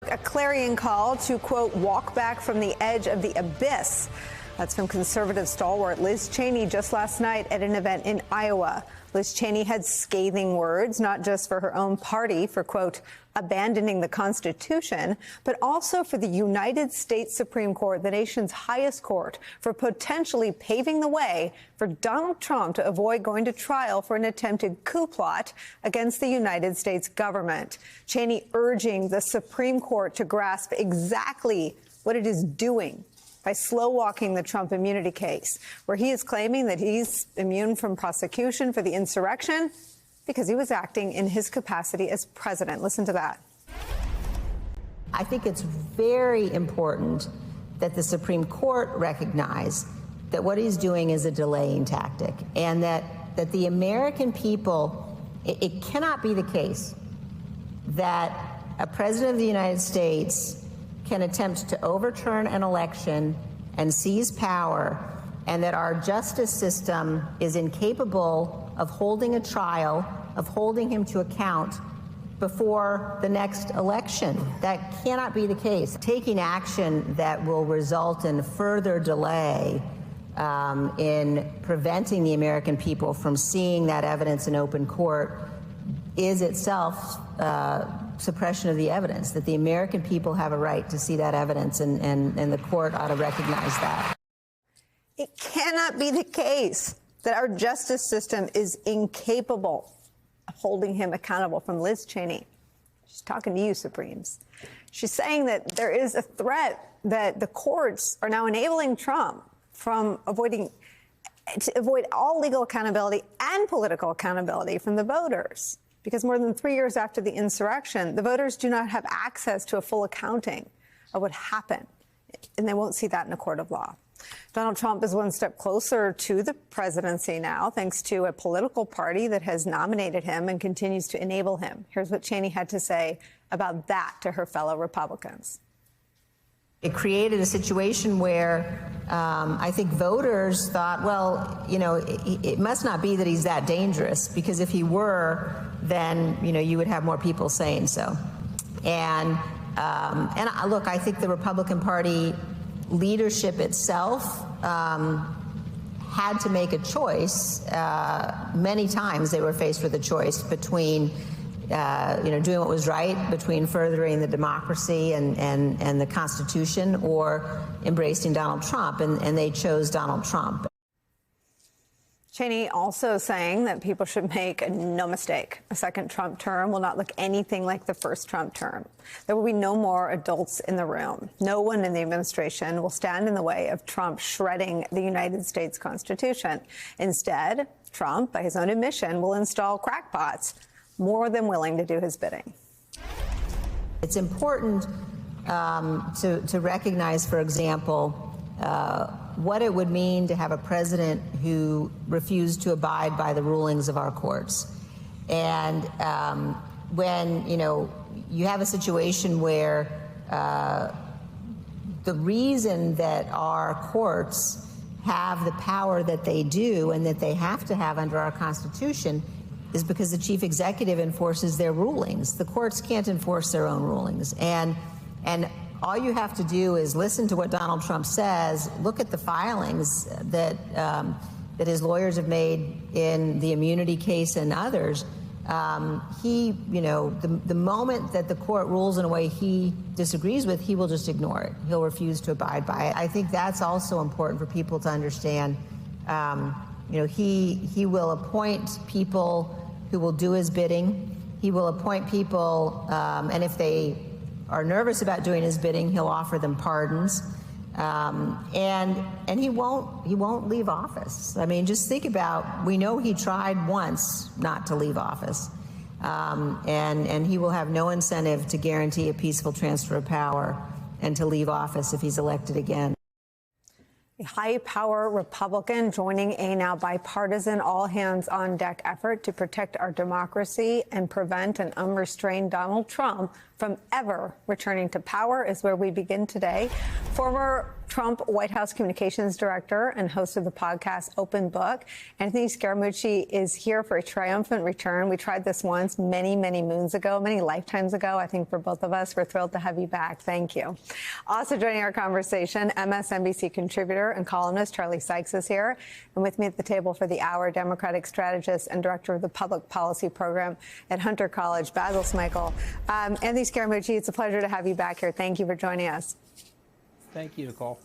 A clarion call to, quote, walk back from the edge of the abyss. That's from conservative stalwart Liz Cheney just last night at an event in Iowa. Liz Cheney had scathing words, not just for her own party for, quote, abandoning the Constitution, but also for the United States Supreme Court, the nation's highest court, for potentially paving the way for Donald Trump to avoid going to trial for an attempted coup plot against the United States government. Cheney urging the Supreme Court to grasp exactly what it is doing by slow-walking the Trump immunity case, where he is claiming that he's immune from prosecution for the insurrection because he was acting in his capacity as president. Listen to that. I think it's very important that the Supreme Court recognize that what he's doing is a delaying tactic, and that the American people, it cannot be the case that a president of the United States can attempt to overturn an election and seize power, and that our justice system is incapable of holding a trial, of holding him to account before the next election. That cannot be the case. Taking action that will result in further delay in preventing the American people from seeing that evidence in open court is itself suppression of the evidence, that the American people have a right to see that evidence, and the court ought to recognize that. It cannot be the case that our justice system is incapable of holding him accountable. From Liz Cheney. She's talking to you, Supremes. She's saying that there is a threat that the courts are now enabling Trump from to avoid all legal accountability and political accountability from the voters. Because more than 3 years after the insurrection, the voters do not have access to a full accounting of what happened, and they won't see that in a court of law. Donald Trump is one step closer to the presidency now, thanks to a political party that has nominated him and continues to enable him. Here's what Cheney had to say about that to her fellow Republicans. It created a situation where I think voters thought, well, you know, it must not be that he's that dangerous, because if he were, then, you know, you would have more people saying so. And look, I think the Republican Party leadership itself had to make a choice. Many times they were faced with a choice between doing what was right, between furthering the democracy and the Constitution, or embracing Donald Trump, and they chose Donald Trump. Cheney also saying that people should make no mistake. A second Trump term will not look anything like the first Trump term. There will be no more adults in the room. No one in the administration will stand in the way of Trump shredding the United States Constitution. Instead, Trump, by his own admission, will install crackpots, more than willing to do his bidding. It's important to recognize, for example, what it would mean to have a president who refused to abide by the rulings of our courts. And when, you have a situation where the reason that our courts have the power that they do and that they have to have under our Constitution is because the chief executive enforces their rulings. The courts can't enforce their own rulings. And all you have to do is listen to what Donald Trump says, look at the filings that his lawyers have made in the immunity case and others. The moment that the court rules in a way he disagrees with, he will just ignore it. He'll refuse to abide by it. I think that's also important for people to understand. He will appoint people who will do his bidding. He will appoint people, and if they are nervous about doing his bidding, he'll offer them pardons, and he won't leave office. I mean, just think about, we know he tried once not to leave office, and he will have no incentive to guarantee a peaceful transfer of power and to leave office if he's elected again. A high-power Republican joining a now bipartisan, all-hands-on-deck effort to protect our democracy and prevent an unrestrained Donald Trump from ever returning to power is where we begin today. Former Trump White House Communications Director and host of the podcast Open Book, Anthony Scaramucci, is here for a triumphant return. We tried this once many, many moons ago, many lifetimes ago, I think, for both of us. We're thrilled to have you back. Thank you. Also joining our conversation, MSNBC contributor and columnist Charlie Sykes is here. And with me at the table for the hour, Democratic strategist and director of the public policy program at Hunter College, Basil Smikle. Anthony Scaramucci, it's a pleasure to have you back here. Thank you for joining us. Thank you, Nicole.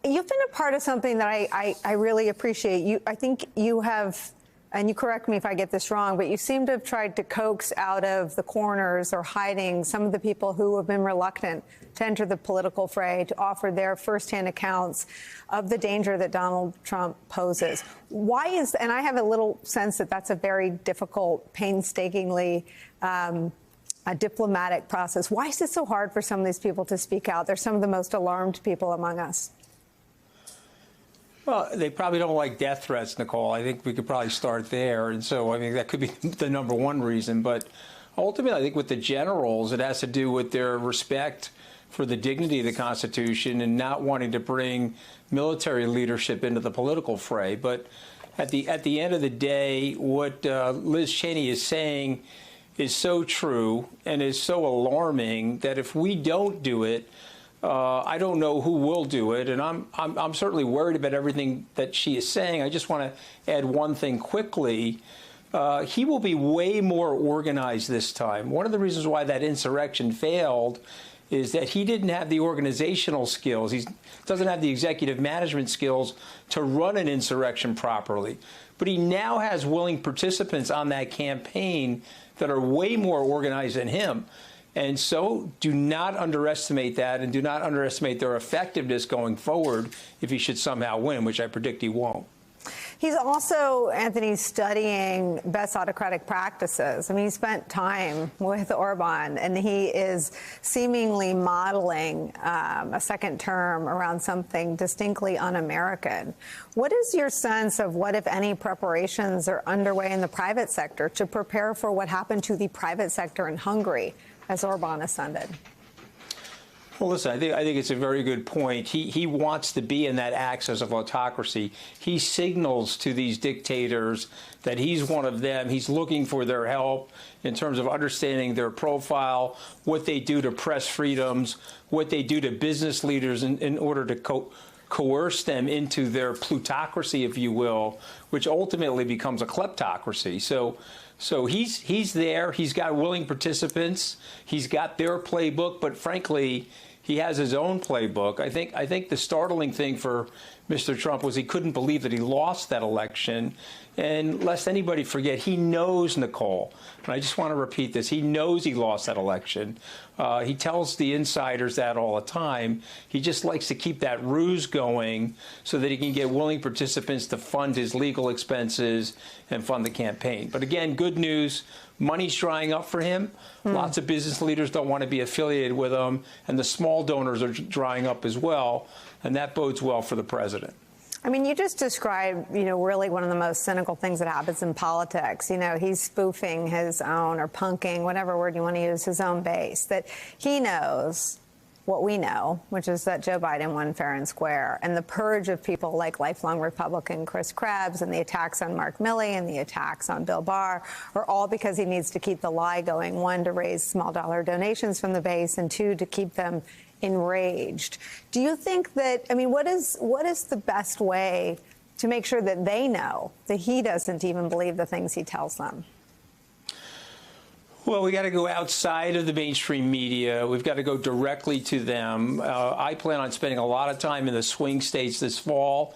You've been a part of something that I really appreciate. I think you have, and you correct me if I get this wrong, but you seem to have tried to coax out of the corners or hiding some of the people who have been reluctant to enter the political fray, to offer their firsthand accounts of the danger that Donald Trump poses. Why is, and I have a little sense that that's a very difficult, painstakingly a diplomatic process. Why is it so hard for some of these people to speak out? They're some of the most alarmed people among us. Well, they probably don't like death threats, Nicole. I think we could probably start there. And so, I mean, that could be the number one reason. But ultimately, I think with the generals, it has to do with their respect for the dignity of the Constitution and not wanting to bring military leadership into the political fray. But at the end of the day, what Liz Cheney is saying is so true and is so alarming that if we don't do it, I don't know who will do it. And I'm certainly worried about everything that she is saying. I just want to add one thing quickly. He will be way more organized this time. One of the reasons why that insurrection failed is that he didn't have the organizational skills. He doesn't have the executive management skills to run an insurrection properly. But he now has willing participants on that campaign that are way more organized than him. And so do not underestimate that, and do not underestimate their effectiveness going forward if he should somehow win, which I predict he won't. He's also, Anthony, studying best autocratic practices. I mean, he spent time with Orban, and he is seemingly modeling a second term around something distinctly un-American. What is your sense of what, if any, preparations are underway in the private sector to prepare for what happened to the private sector in Hungary as Orban ascended? Well, listen, I think it's a very good point. He wants to be in that axis of autocracy. He signals to these dictators that he's one of them. He's looking for their help in terms of understanding their profile, what they do to press freedoms, what they do to business leaders in order to coerce them into their plutocracy, if you will, which ultimately becomes a kleptocracy. So he's there. He's got willing participants. He's got their playbook, but frankly, he has his own playbook. I think the startling thing for Mr. Trump was he couldn't believe that he lost that election. And lest anybody forget, he knows, Nicole, and I just want to repeat this, he knows he lost that election. He tells the insiders that all the time. He just likes to keep that ruse going so that he can get willing participants to fund his legal expenses and fund the campaign. But again, good news. Money's drying up for him. Lots of business leaders don't want to be affiliated with him, and the small donors are drying up as well, and that bodes well for the president. I mean, you just described, really one of the most cynical things that happens in politics. He's spoofing his own, or punking, whatever word you want to use, his own base, that he knows what we know, which is that Joe Biden won fair and square. And the purge of people like lifelong Republican Chris Krebs, and the attacks on Mark Milley, and the attacks on Bill Barr are all because he needs to keep the lie going. One, to raise small dollar donations from the base, and two, to keep them enraged. Do you think that, what is the best way to make sure that they know that he doesn't even believe the things he tells them? Well, we got to go outside of the mainstream media. We've got to go directly to them. I plan on spending a lot of time in the swing states this fall.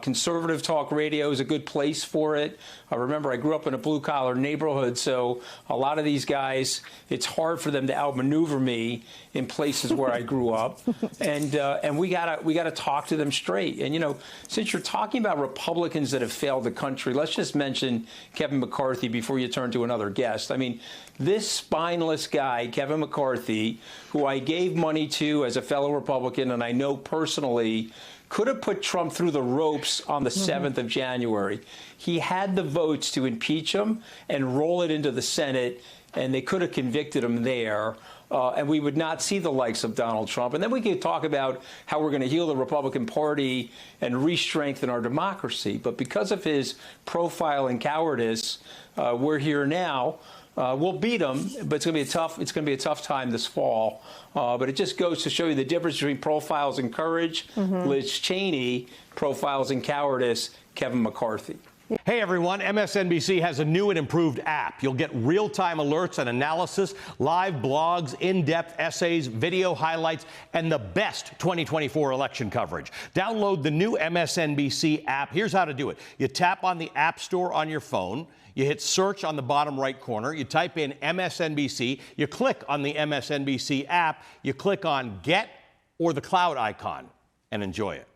Conservative talk radio is a good place for it. Remember, I grew up in a blue-collar neighborhood, so a lot of these guys, it's hard for them to outmaneuver me in places where I grew up. And we gotta talk to them straight. And, since you're talking about Republicans that have failed the country, let's just mention Kevin McCarthy before you turn to another guest. I mean, this spineless guy, Kevin McCarthy, who I gave money to as a fellow Republican, and I know personally, could have put Trump through the ropes on the 7th of January. He had the votes to impeach him and roll it into the Senate, and they could have convicted him there. and we would not see the likes of Donald Trump. And then we could talk about how we're going to heal the Republican Party and re-strengthen our democracy. But because of his profile and cowardice, we're here now. We'll beat him, but it's going to be a tough. It's going to be a tough time this fall. But it just goes to show you the difference between profiles and courage. Liz Cheney, profiles and cowardice. Kevin McCarthy. Hey everyone, MSNBC has a new and improved app. You'll get real-time alerts and analysis, live blogs, in-depth essays, video highlights, and the best 2024 election coverage. Download the new MSNBC app. Here's how to do it. You tap on the App Store on your phone. You hit search on the bottom right corner. You type in MSNBC. You click on the MSNBC app. You click on Get or the cloud icon and enjoy it.